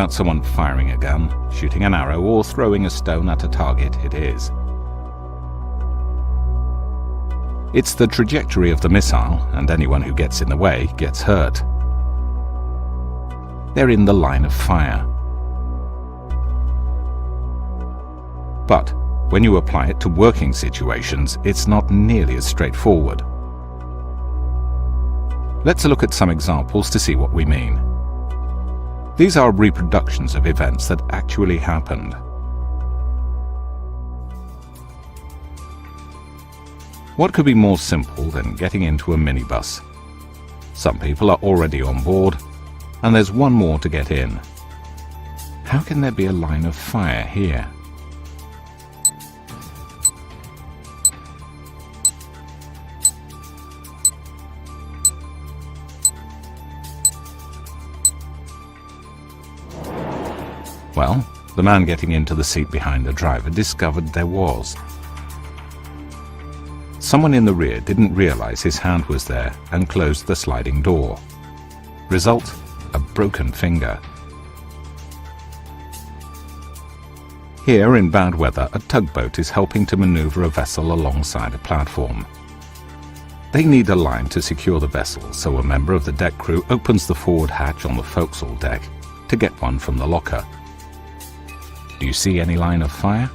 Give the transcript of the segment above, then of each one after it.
about someone firing a gun, shooting an arrow, or throwing a stone at a target, it is. It's the trajectory of the missile, and anyone who gets in the way gets hurt. They're in the line of fire. But when you apply it to working situations, it's not nearly as straightforward. Let's look at some examples to see what we mean. These are reproductions of events that actually happened. What could be more simple than getting into a minibus? Some people are already on board, and there's one more to get in. How can there be a line of fire here? Well, the man getting into the seat behind the driver discovered there was. Someone in the rear didn't realize his hand was there and closed the sliding door. Result, a broken finger. Here in bad weather, a tugboat is helping to maneuver a vessel alongside a platform. They need a line to secure the vessel, so a member of the deck crew opens the forward hatch on the forecastle deck to get one from the locker. Do you see any line of fire?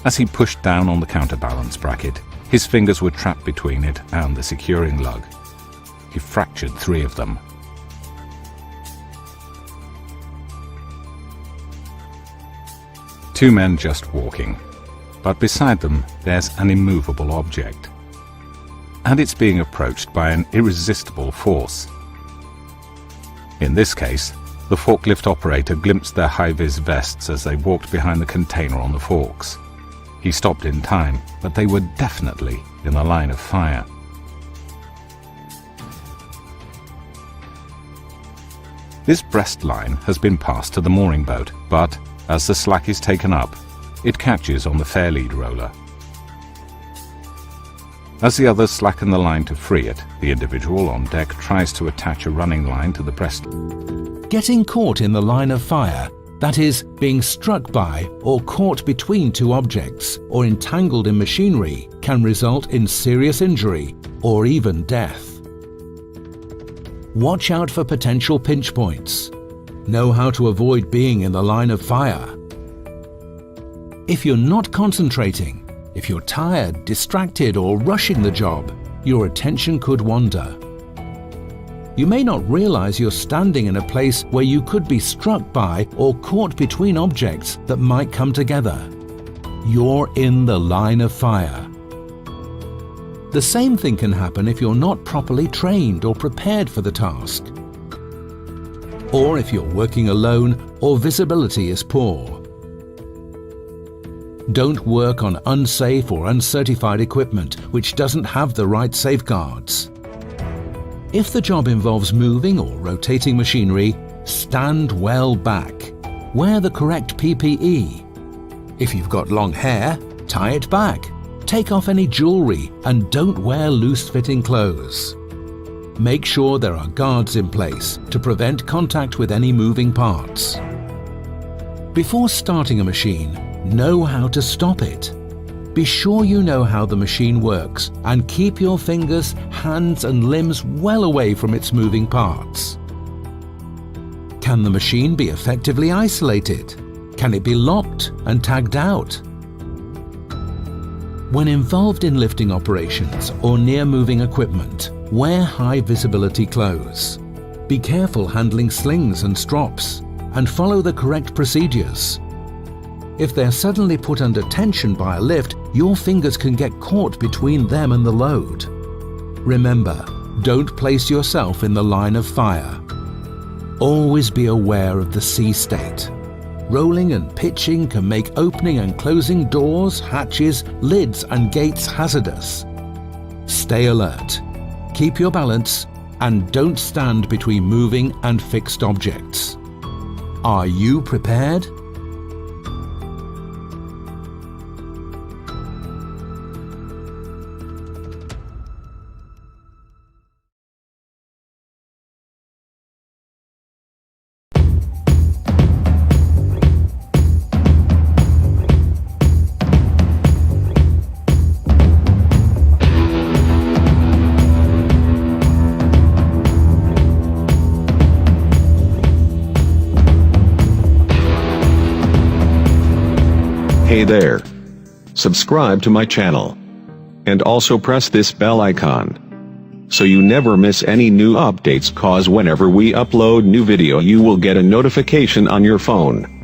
As he pushed down on the counterbalance bracket, his fingers were trapped between it and the securing lug. He fractured 3 of them. Two men just walking, but beside them there's an immovable object. And it's being approached by an irresistible force. In this case, the forklift operator glimpsed their high-vis vests as they walked behind the container on the forks. He stopped in time, but they were definitely in the line of fire. This breast line has been passed to the mooring boat, but as the slack is taken up, it catches on the fairlead roller. As the others slacken the line to free it, the individual on deck tries to attach a running line to the breast. Getting caught in the line of fire, that is, being struck by or caught between 2 objects or entangled in machinery, can result in serious injury or even death. Watch out for potential pinch points. Know how to avoid being in the line of fire. If you're not concentrating, if you're tired, distracted, or rushing the job, your attention could wander. You may not realize you're standing in a place where you could be struck by or caught between objects that might come together. You're in the line of fire. The same thing can happen if you're not properly trained or prepared for the task, or if you're working alone or visibility is poor. Don't work on unsafe or uncertified equipment which doesn't have the right safeguards. If the job involves moving or rotating machinery, stand well back. Wear the correct PPE. If you've got long hair, tie it back. Take off any jewelry and don't wear loose-fitting clothes. Make sure there are guards in place to prevent contact with any moving parts. Before starting a machine, know how to stop it. Be sure you know how the machine works and keep your fingers, hands and limbs well away from its moving parts. Can the machine be effectively isolated? Can it be locked and tagged out? When involved in lifting operations or near moving equipment, wear high visibility clothes. Be careful handling slings and strops and follow the correct procedures. If they're suddenly put under tension by a lift, your fingers can get caught between them and the load. Remember, don't place yourself in the line of fire. Always be aware of the sea state. Rolling and pitching can make opening and closing doors, hatches, lids and gates hazardous. Stay alert, keep your balance, and don't stand between moving and fixed objects. Are you prepared? Hey there. Subscribe to my channel. And also press this bell icon, so you never miss any new updates, cause whenever we upload new video you will get a notification on your phone.